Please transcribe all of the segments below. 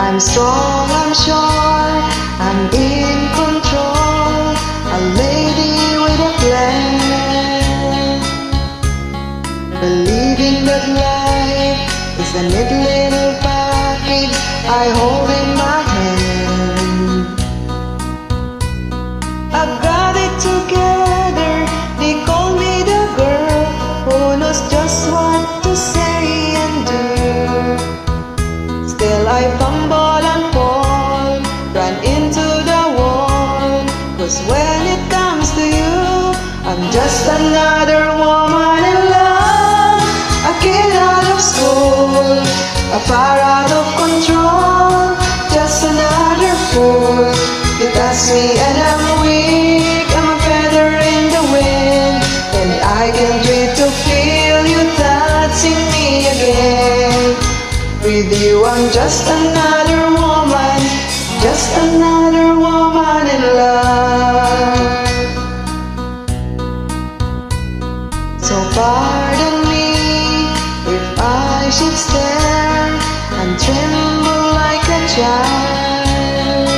I'm strong, I'm sure, I'm in control, a lady with a plan, believing that life is a neat little package I hold in my hand. I've got it together, they call me the girl who knows just what to say and do. Still I fumble and fall, run into the wall, 'cause when it comes to you, I'm just another woman in love, a kid out of school, a far out of control, just another fool. You touch me and I'm weak, I'm a feather in the wind, and I can't wait to feel you touching me again. With you I'm just another woman, just another woman in love. So pardon me if I should stare and tremble like a child.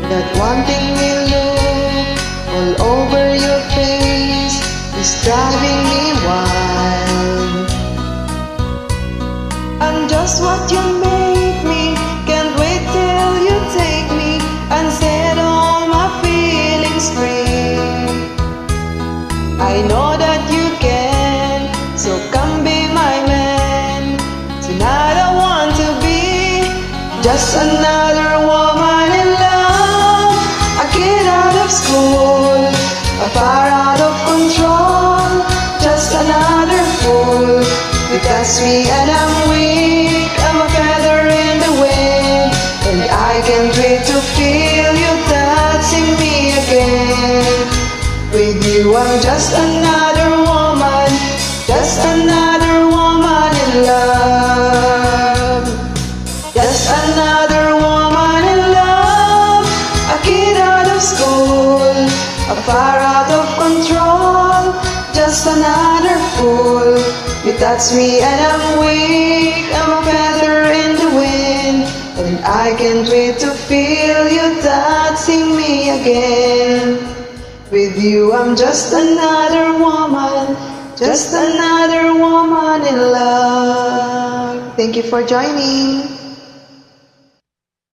That one thing you look all over your face is driving me wild. I'm just what you make me, can't wait till you take me and set all my feelings free. I know that you can, so come be my man. Tonight I want to be just another woman in love, a kid out of school, a far out of control, just another fool. You touch me and I'm weak, I'm a feather in the wind, and I can't wait to feel you touching me again. With you I'm just another woman, just another woman in love, just another woman in love, a kid out of school, a far out of control, just another fool. You touch me and I'm weak, I'm a feather in the wind, and I can't wait to feel you touching me again. With you I'm just another woman, just another woman in love. Thank you for joining.